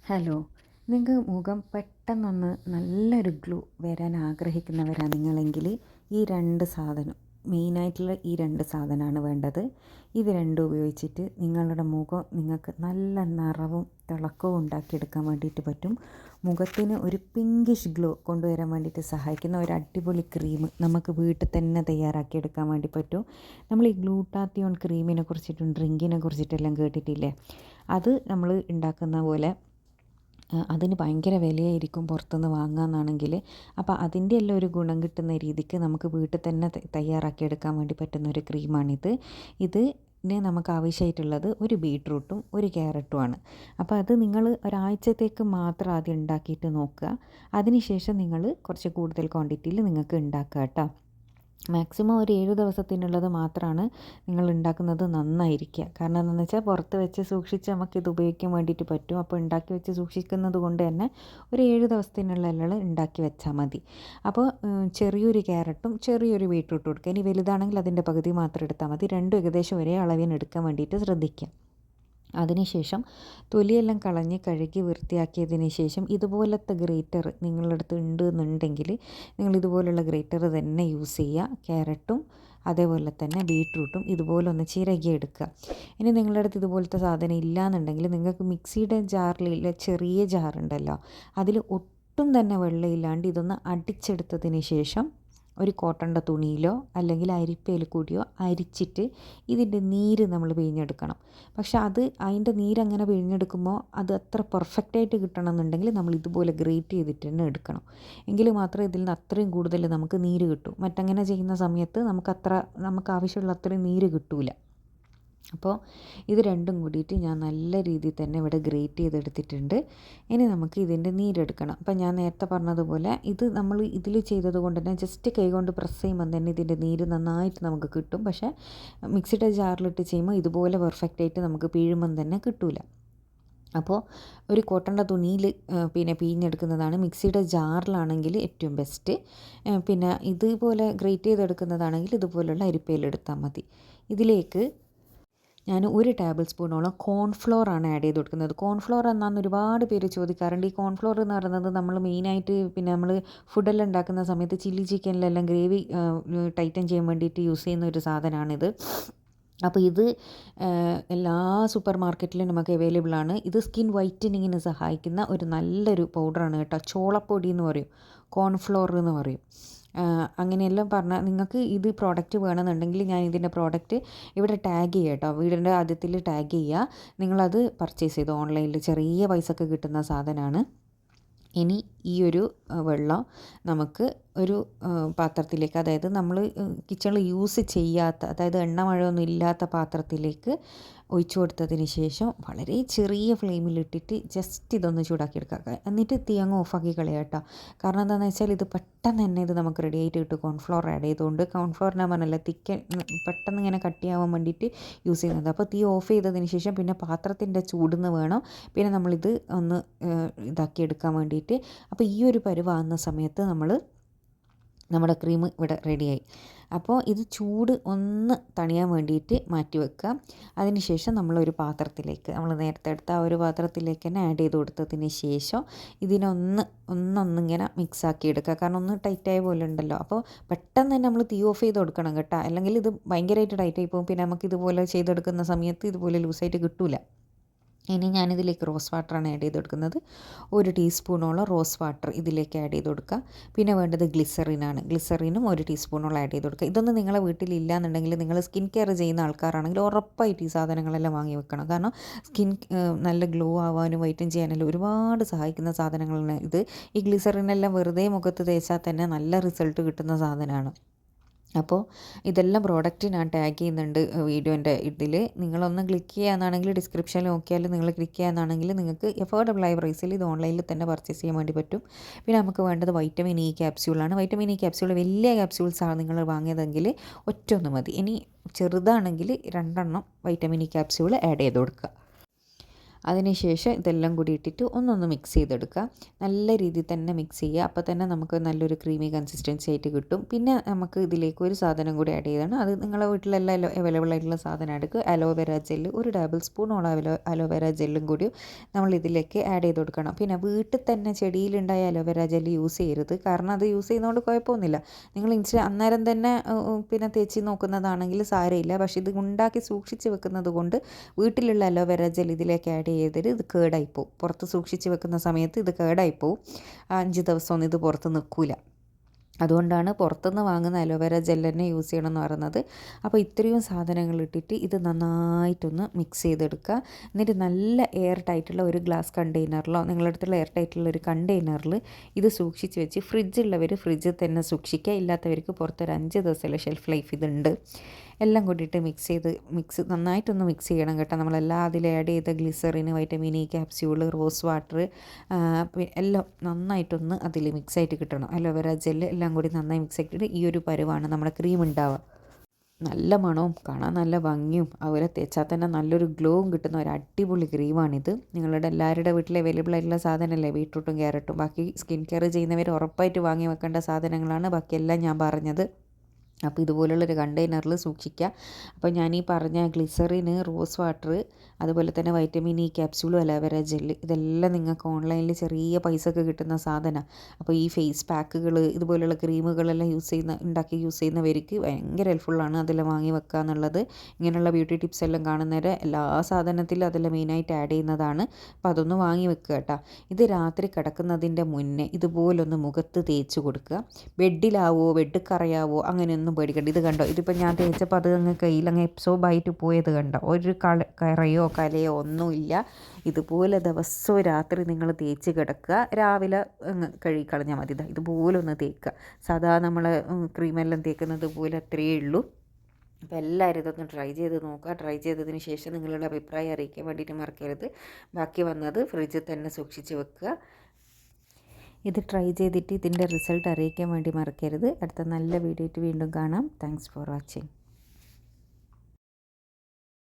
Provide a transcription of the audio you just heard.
Hello, നിങ്ങൾക്ക് മുഖം പെട്ടെന്നൊന്ന് നല്ലൊരു ഗ്ലോ വരാൻ ആഗ്രഹിക്കുന്നവരാണ് നിങ്ങളെങ്കിൽ ഈ രണ്ട് സാധനം മെയിനായിട്ടുള്ള ഈ രണ്ട് സാധനമാണ് വേണ്ടത്. ഇത് രണ്ടും ഉപയോഗിച്ചിട്ട് നിങ്ങളുടെ മുഖം നിങ്ങൾക്ക് നല്ല നിറവും തിളക്കവും ഉണ്ടാക്കിയെടുക്കാൻ വേണ്ടിയിട്ട് പറ്റും. മുഖത്തിന് ഒരു പിങ്കിഷ് ഗ്ലോ കൊണ്ടുവരാൻ വേണ്ടിയിട്ട് സഹായിക്കുന്ന ഒരു അടിപൊളി ക്രീം നമുക്ക് വീട്ടിൽ തന്നെ തയ്യാറാക്കിയെടുക്കാൻ വേണ്ടി പറ്റും. നമ്മൾ ഈ ഗ്ലൂട്ടാത്തിയോൺ ക്രീമിനെ കുറിച്ചിട്ടും ഡ്രിങ്കിനെ കുറിച്ചിട്ടെല്ലാം കേട്ടിട്ടില്ലേ? അത് നമ്മൾ ഉണ്ടാക്കുന്ന പോലെ അതിന് ഭയങ്കര വിലയായിരിക്കും പുറത്തുനിന്ന് വാങ്ങാമെന്നാണെങ്കിൽ. അപ്പോൾ അതിൻ്റെ എല്ലാം ഒരു ഗുണം കിട്ടുന്ന രീതിക്ക് നമുക്ക് വീട്ടിൽ തന്നെ തയ്യാറാക്കിയെടുക്കാൻ വേണ്ടി പറ്റുന്ന ഒരു ക്രീമാണിത്. ഇതിന് നമുക്ക് ആവശ്യമായിട്ടുള്ളത് ഒരു ബീട്രൂട്ടും ഒരു ക്യാരറ്റുമാണ്. അപ്പോൾ അത് നിങ്ങൾ ഒരാഴ്ചത്തേക്ക് മാത്രം ആദ്യം ഉണ്ടാക്കിയിട്ട് നോക്കുക. അതിനുശേഷം നിങ്ങൾ കുറച്ച് കൂടുതൽ ക്വാണ്ടിറ്റിയിൽ നിങ്ങൾക്ക് ഉണ്ടാക്കുക കേട്ടോ. മാക്സിമം ഒരു 7 ദിവസത്തിനുള്ളത് മാത്രമാണ് നിങ്ങൾ ഉണ്ടാക്കുന്നത് നന്നായിരിക്കുക. കാരണം എന്താണെന്ന് വെച്ചാൽ പുറത്ത് വെച്ച് സൂക്ഷിച്ച് നമുക്കിത് ഉപയോഗിക്കാൻ വേണ്ടിയിട്ട് പറ്റും. അപ്പോൾ ഉണ്ടാക്കി വെച്ച് സൂക്ഷിക്കുന്നത് കൊണ്ട് തന്നെ ഒരു 7 ദിവസത്തിനുള്ള എല്ലാം ഉണ്ടാക്കി വെച്ചാൽ മതി. അപ്പോൾ ചെറിയൊരു ക്യാരറ്റും ചെറിയൊരു ബീട്രൂട്ടും എടുക്കുക. ഇനി വലുതാണെങ്കിൽ അതിൻ്റെ പകുതി മാത്രം എടുത്താൽ മതി. രണ്ടും ഏകദേശം ഒരേ അളവിന് എടുക്കാൻ വേണ്ടിയിട്ട് ശ്രദ്ധിക്കുക. അതിനുശേഷം തൊലിയെല്ലാം കളഞ്ഞ് കഴുകി വൃത്തിയാക്കിയതിന് ശേഷം ഇതുപോലത്തെ ഗ്രേറ്റർ നിങ്ങളുടെ അടുത്ത് ഉണ്ട് എന്നുണ്ടെങ്കിൽ നിങ്ങൾ ഇതുപോലുള്ള ഗ്രേറ്റർ തന്നെ യൂസ് ചെയ്യുക. ക്യാരറ്റും അതേപോലെ തന്നെ ബീട്രൂട്ടും ഇതുപോലെ ഒന്ന് ചിരകിയെടുക്കുക. ഇനി നിങ്ങളുടെ അടുത്ത് ഇതുപോലത്തെ സാധനം ഇല്ല എന്നുണ്ടെങ്കിൽ നിങ്ങൾക്ക് മിക്സിയുടെ ജാറിലുള്ള ചെറിയ ജാറുണ്ടല്ലോ, അതിൽ ഒട്ടും തന്നെ വെള്ളമില്ലാണ്ട് ഇതൊന്ന് അടിച്ചെടുത്തതിന് ശേഷം ഒരു കോട്ടൻ്റെ തുണിയിലോ അല്ലെങ്കിൽ അരിപ്പയിൽ കൂടിയോ അരിച്ചിട്ട് ഇതിൻ്റെ നീര് നമ്മൾ പിഴിഞ്ഞെടുക്കണം. പക്ഷെ അതിൻ്റെ നീരങ്ങനെ പിഴിഞ്ഞെടുക്കുമ്പോൾ അത് അത്ര പെർഫെക്റ്റായിട്ട് കിട്ടണം എന്നുണ്ടെങ്കിൽ നമ്മൾ ഇതുപോലെ ഗ്രേറ്റ് ചെയ്തിട്ട് തന്നെ എടുക്കണം. എങ്കിൽ മാത്രമേ ഇതിൽ നിന്ന് അത്രയും കൂടുതൽ നമുക്ക് നീര് കിട്ടും. മറ്റങ്ങനെ ചെയ്യുന്ന സമയത്ത് നമുക്ക് ആവശ്യമുള്ള അത്രയും നീര് കിട്ടില്ല. അപ്പോൾ ഇത് രണ്ടും കൂടിയിട്ട് ഞാൻ നല്ല രീതിയിൽ തന്നെ ഇവിടെ ഗ്രേറ്റ് ചെയ്തെടുത്തിട്ടുണ്ട്. ഇനി നമുക്ക് ഇതിൻ്റെ നീരെടുക്കണം. അപ്പോൾ ഞാൻ നേരത്തെ പറഞ്ഞതുപോലെ ഇത് നമ്മൾ ഇതിൽ ചെയ്തത് കൊണ്ട് തന്നെ ജസ്റ്റ് കൈ കൊണ്ട് പ്രസ് ചെയ്യുമ്പോൾ തന്നെ ഇതിൻ്റെ നീര് നന്നായിട്ട് നമുക്ക് കിട്ടും. പക്ഷേ മിക്സിയുടെ ജാറിലിട്ട് ചെയ്യുമ്പോൾ ഇതുപോലെ പെർഫെക്റ്റായിട്ട് നമുക്ക് പിഴുമ്പം തന്നെ കിട്ടില്ല. അപ്പോൾ ഒരു കോട്ടൻ്റെ തുണിയിൽ പിഴിഞ്ഞെടുക്കുന്നതാണ്. മിക്സിയുടെ ജാറിലാണെങ്കിൽ ഏറ്റവും ബെസ്റ്റ്. പിന്നെ ഇതുപോലെ ഗ്രേറ്റ് ചെയ്തെടുക്കുന്നതാണെങ്കിൽ ഇതുപോലുള്ള അരിപ്പയിലെടുത്താൽ മതി. ഇതിലേക്ക് ഞാൻ 1 ടേബിൾ സ്പൂണോളം കോൺഫ്ലോർ ആണ് ആഡ് ചെയ്ത് കൊടുക്കുന്നത്. കോൺഫ്ലോർ എന്നാന്ന് ഒരുപാട് പേര് ചോദിക്കാറുണ്ട്. ഈ കോൺഫ്ലോർ എന്ന് പറയുന്നത് നമ്മൾ മെയിനായിട്ട് നമ്മൾ ഫുഡെല്ലാം ഉണ്ടാക്കുന്ന സമയത്ത് ചില്ലി ചിക്കനിലെല്ലാം ഗ്രേവി ടൈറ്റൻ ചെയ്യാൻ വേണ്ടിയിട്ട് യൂസ് ചെയ്യുന്ന ഒരു സാധനമാണിത്. അപ്പോൾ ഇത് എല്ലാ സൂപ്പർ മാർക്കറ്റിലും നമുക്ക് അവൈലബിൾ ആണ്. ഇത് സ്കിൻ വൈറ്റനിങ്ങിന് സഹായിക്കുന്ന ഒരു നല്ലൊരു പൗഡറാണ് കേട്ടോ. ചോളപ്പൊടി എന്ന് പറയും, കോൺഫ്ലോർ എന്ന് പറയും. അങ്ങനെയെല്ലാം പറഞ്ഞാൽ നിങ്ങൾക്ക് ഇത് പ്രോഡക്റ്റ് വേണമെന്നുണ്ടെങ്കിൽ ഞാൻ ഇതിൻ്റെ പ്രോഡക്റ്റ് ഇവിടെ ടാഗ് ചെയ്യാം കേട്ടോ. വീടിൻ്റെ ആദ്യത്തിൽ ടാഗ് ചെയ്യുക. നിങ്ങളത് പർച്ചേസ് ചെയ്തു ഓൺലൈനിൽ ചെറിയ പൈസക്ക് കിട്ടുന്ന സാധനമാണ്. ഇനി ഈ ഒരു വെള്ളം നമുക്ക് ഒരു പാത്രത്തിലേക്ക്, അതായത് നമ്മൾ കിച്ചണിൽ യൂസ് ചെയ്യാത്ത, അതായത് എണ്ണ മഴയൊന്നും ഇല്ലാത്ത പാത്രത്തിലേക്ക് ഒഴിച്ചു കൊടുത്തതിന് ശേഷം വളരെ ചെറിയ ഫ്ലെയിമിലിട്ടിട്ട് ജസ്റ്റ് ഇതൊന്ന് ചൂടാക്കിയെടുക്കുക. എന്നിട്ട് തീ അങ്ങ് ഓഫാക്കി കളയുക കേട്ടോ. കാരണം എന്താണെന്ന് വെച്ചാൽ ഇത് പെട്ടെന്ന് തന്നെ ഇത് നമുക്ക് റെഡി ആയിട്ട് കിട്ടും. കോൺഫ്ലോർ ആഡ് ചെയ്തുകൊണ്ട് കോൺഫ്ലോറിനെ പറഞ്ഞല്ല പെട്ടെന്ന് ഇങ്ങനെ കട്ടിയാവാൻ വേണ്ടിയിട്ട് യൂസ് ചെയ്യുന്നത്. അപ്പോൾ തീ ഓഫ് ചെയ്തതിന് ശേഷം പിന്നെ പാത്രത്തിൻ്റെ ചൂടുന്ന് വേണം പിന്നെ നമ്മളിത് ഒന്ന് ഇതാക്കി എടുക്കാൻ വേണ്ടിയിട്ട്. അപ്പോൾ ഈ ഒരു പരുവാകുന്ന സമയത്ത് നമ്മുടെ ക്രീം ഇവിടെ റെഡിയായി. അപ്പോൾ ഇത് ചൂട് ഒന്ന് തണിയാൻ വേണ്ടിയിട്ട് മാറ്റി വെക്കുക. അതിനുശേഷം നമ്മളൊരു പാത്രത്തിലേക്ക്, നമ്മൾ നേരത്തെ എടുത്ത ആ ഒരു പാത്രത്തിലേക്ക് തന്നെ ആഡ് ചെയ്ത് കൊടുത്തതിന് ശേഷം ഒന്നിങ്ങനെ മിക്സാക്കി എടുക്കുക. കാരണം ഒന്ന് ടൈറ്റായ പോലെ ഉണ്ടല്ലോ. അപ്പോൾ പെട്ടെന്ന് തന്നെ നമ്മൾ തീ ഓഫ് ചെയ്ത് കൊടുക്കണം കേട്ടോ. അല്ലെങ്കിൽ ഇത് ഭയങ്കരമായിട്ട് ടൈറ്റായി പോകും. പിന്നെ നമുക്ക് ഇതുപോലെ ചെയ്തെടുക്കുന്ന സമയത്ത് ഇതുപോലെ ലൂസായിട്ട് കിട്ടില്ല. ഇനി ഞാനിതിലേക്ക് റോസ് വാട്ടറാണ് ആഡ് ചെയ്ത് കൊടുക്കുന്നത്. 1 ടീസ്പൂണോളം റോസ് വാട്ടർ ഇതിലേക്ക് ആഡ് ചെയ്ത് കൊടുക്കുക. പിന്നെ വേണ്ടത് ഗ്ലിസറിനാണ്. ഗ്ലിസറിനും 1 ടീസ്പൂണോളം ആഡ് ചെയ്ത് കൊടുക്കുക. ഇതൊന്നും നിങ്ങളെ വീട്ടിലില്ല എന്നുണ്ടെങ്കിൽ നിങ്ങൾ സ്കിൻ കെയർ ചെയ്യുന്ന ആൾക്കാരാണെങ്കിൽ ഉറപ്പായിട്ട് ഈ സാധനങ്ങളെല്ലാം വാങ്ങി വെക്കണം. കാരണം സ്കിൻ നല്ല ഗ്ലോ ആവാനും വൈറ്റൻ ചെയ്യാനെല്ലാം ഒരുപാട് സഹായിക്കുന്ന സാധനങ്ങളാണ് ഇത്. ഈ ഗ്ലിസറിനെല്ലാം വെറുതെ മുഖത്ത് തേച്ചാൽ തന്നെ നല്ല റിസൾട്ട് കിട്ടുന്ന സാധനമാണ്. അപ്പോൾ ഇതെല്ലാം പ്രോഡക്റ്റ് ഞാൻ ടാഗ് ചെയ്യുന്നുണ്ട് വീഡിയോൻ്റെ ഇതിൽ. നിങ്ങളൊന്ന് ക്ലിക്ക് ചെയ്യാന്നാണെങ്കിൽ ഡിസ്ക്രിപ്ഷനിൽ നോക്കിയാൽ നിങ്ങൾ ക്ലിക്ക് ചെയ്യാന്നാണെങ്കിൽ നിങ്ങൾക്ക് എഫോർഡബിൾ ആയ പ്രൈസിൽ ഇത് ഓൺലൈനിൽ തന്നെ പർച്ചേസ് ചെയ്യാൻ വേണ്ടി പറ്റും. പിന്നെ നമുക്ക് വേണ്ടത് വൈറ്റമിൻ ഇ ക്യാപ്സ്യൂളാണ്. വൈറ്റമിൻ ഇ ക്യാപ്സ്യൂൾ വലിയ ക്യാപ്സ്യൂൾസാണ് നിങ്ങൾ വാങ്ങിയതെങ്കിൽ ഒറ്റൊന്ന് മതി. ഇനി ചെറുതാണെങ്കിൽ 2 വൈറ്റമിൻ ഇ ക്യാപ്സ്യൂൾ ആഡ് ചെയ്ത് കൊടുക്കുക. അതിനുശേഷം ഇതെല്ലാം കൂടി ഇട്ടിട്ട് ഒന്നൊന്ന് മിക്സ് ചെയ്തെടുക്കുക. നല്ല രീതിയിൽ തന്നെ മിക്സ് ചെയ്യുക. അപ്പോൾ തന്നെ നമുക്ക് നല്ലൊരു ക്രീമി കൺസിസ്റ്റൻസി ആയിട്ട് കിട്ടും. പിന്നെ നമുക്ക് ഇതിലേക്ക് ഒരു സാധനം കൂടി ആഡ് ചെയ്യണം. അത് നിങ്ങളുടെ വീട്ടിലെല്ലാം അവൈലബിൾ ആയിട്ടുള്ള സാധനം എടുക്കുക. അലോവേര ജെല്ല് ഒരു ടേബിൾ സ്പൂണോളം അലോവേര ജെല്ലും കൂടി നമ്മൾ ഇതിലേക്ക് ആഡ് ചെയ്ത് കൊടുക്കണം. പിന്നെ വീട്ടിൽ തന്നെ ചെടിയിലുണ്ടായ അലോവേര ജെല്ല് യൂസ് ചെയ്യരുത്. കാരണം അത് യൂസ് ചെയ്യുന്നതുകൊണ്ട് കുഴപ്പമൊന്നുമില്ല. നിങ്ങൾ അന്നേരം തന്നെ പിന്നെ തേച്ച് നോക്കുന്നതാണെങ്കിൽ സാരമില്ല. പക്ഷേ ഇത് ഉണ്ടാക്കി സൂക്ഷിച്ച് വെക്കുന്നത് കൊണ്ട് വീട്ടിലുള്ള അലോവേര ജെൽ ഇതിലേക്ക് ആഡ് ചെയ്തിട്ട് ഇത് കേടായിപ്പോവും. പുറത്ത് സൂക്ഷിച്ച് വെക്കുന്ന സമയത്ത് ഇത് കേടായിപ്പോവും. 5 ദിവസമൊന്നും ഇത് പുറത്ത് നിൽക്കില്ല. അതുകൊണ്ടാണ് പുറത്തുനിന്ന് വാങ്ങുന്ന അലോവേര ജെൽ തന്നെ യൂസ് ചെയ്യണം എന്ന് പറയുന്നത്. അപ്പോൾ ഇത്രയും സാധനങ്ങൾ ഇട്ടിട്ട് ഇത് നന്നായിട്ടൊന്ന് മിക്സ് ചെയ്തെടുക്കുക. എന്നിട്ട് നല്ല എയർ ടൈറ്റുള്ള ഒരു ഗ്ലാസ് കണ്ടെയ്നറിലോ നിങ്ങളുടെ അടുത്തുള്ള എയർ ടൈറ്റുള്ള ഒരു കണ്ടെയ്നറിൽ ഇത് സൂക്ഷിച്ച് വെച്ച് ഫ്രിഡ്ജുള്ളവർ ഫ്രിഡ്ജിൽ തന്നെ സൂക്ഷിക്കുക. ഇല്ലാത്തവർക്ക് പുറത്തൊരു 5 ദിവസമുള്ള ഷെൽഫ് ലൈഫ് ഇതുണ്ട്. എല്ലാം കൂടിയിട്ട് നന്നായിട്ടൊന്ന് മിക്സ് ചെയ്യണം കേട്ടോ. നമ്മളെല്ലാം അതിൽ ആഡ് ചെയ്ത ഗ്ലിസറിന്, vitamin E capsule, rose water എല്ലാം നന്നായിട്ടൊന്ന് അതിൽ മിക്സായിട്ട് കിട്ടണം. അലോവേര ജെല്ല് എല്ലാം കൂടി നന്നായി മിക്സ് ആക്കിയിട്ട് ഈ ഒരു പരുവാണ് നമ്മുടെ ക്രീം ഉണ്ടാവുക. നല്ല മണവും കാണാൻ നല്ല ഭംഗിയും അതുപോലെ തേച്ചാൽ തന്നെ നല്ലൊരു ഗ്ലോവും കിട്ടുന്ന ഒരു അടിപൊളി ക്രീമാണിത്. നിങ്ങളുടെ എല്ലാവരുടെ വീട്ടിൽ അവൈലബിൾ ആയിട്ടുള്ള സാധനമല്ലേ ബീട്രൂട്ടും ക്യാരറ്റും. ബാക്കി സ്കിൻ കെയർ ചെയ്യുന്നവർ ഉറപ്പായിട്ട് വാങ്ങി വെക്കേണ്ട സാധനങ്ങളാണ് ബാക്കിയെല്ലാം ഞാൻ പറഞ്ഞത്. അപ്പോൾ ഇതുപോലുള്ളൊരു കണ്ടെയ്നറിൽ സൂക്ഷിക്കുക. അപ്പോൾ ഞാൻ ഈ പറഞ്ഞ ഗ്ലിസറിന്, റോസ് വാട്ടർ, അതുപോലെ തന്നെ വൈറ്റമിൻ ഇ ക്യാപ്സ്യൂളും അലോവേര ജെല്ല് ഇതെല്ലാം നിങ്ങൾക്ക് ഓൺലൈനിൽ ചെറിയ പൈസക്ക് കിട്ടുന്ന സാധനമാണ്. അപ്പോൾ ഈ ഫേസ് പാക്കുകൾ ഇതുപോലുള്ള ക്രീമുകളെല്ലാം ഉണ്ടാക്കി യൂസ് ചെയ്യുന്നവർക്ക് ഭയങ്കര ഹെൽപ്ഫുള്ളാണ് അതെല്ലാം വാങ്ങി വെക്കുക എന്നുള്ളത്. ഇങ്ങനെയുള്ള ബ്യൂട്ടി ടിപ്സ് എല്ലാം കാണുന്നവരെ എല്ലാ സാധനത്തിലും അതെല്ലാം മെയിനായിട്ട് ആഡ് ചെയ്യുന്നതാണ്. അപ്പോൾ അതൊന്ന് വാങ്ങി വെക്കുക കേട്ടോ. ഇത് രാത്രി കിടക്കുന്നതിൻ്റെ മുന്നേ ഇതുപോലൊന്ന് മുഖത്ത് തേച്ച് കൊടുക്കുക. ബെഡ് കറയാവോ അങ്ങനെയൊന്നും പേടിക്കണ്ട. ഇത് കണ്ടോ, ഇതിപ്പോൾ ഞാൻ തേച്ചപ്പോൾ അത് അങ്ങ് കയ്യിലങ്ങ് എബ്സോർബായിട്ട് പോയത് കണ്ടോ. ഒരു കറയോ കലയോ ഒന്നുമില്ല. ഇതുപോലെ ദിവസവും രാത്രി നിങ്ങൾ തേച്ച് കിടക്കുക. രാവിലെ കഴുകിക്കളഞ്ഞാൽ മതി. ഇതുപോലെ ഒന്ന് തേക്കുക. സാധാ നമ്മൾ ക്രീമെല്ലാം തേക്കുന്നത് പോലെ അത്രയേ ഉള്ളൂ. അപ്പോൾ എല്ലാവരും ഇതൊന്ന് ട്രൈ ചെയ്ത് നോക്കുക. ട്രൈ ചെയ്തതിന് ശേഷം നിങ്ങളുടെ അഭിപ്രായം അറിയിക്കാൻ വേണ്ടിയിട്ട് മറക്കരുത്. ബാക്കി വന്നത് ഫ്രിഡ്ജിൽ തന്നെ സൂക്ഷിച്ച് വെക്കുക. ഇത് ട്രൈ ചെയ്തിട്ട് ഇതിൻ്റെ റിസൾട്ട് അറിയിക്കാൻ വേണ്ടി മറക്കരുത്. അടുത്ത നല്ല വീഡിയോ ആയിട്ട് വീണ്ടും കാണാം. Thanks for watching.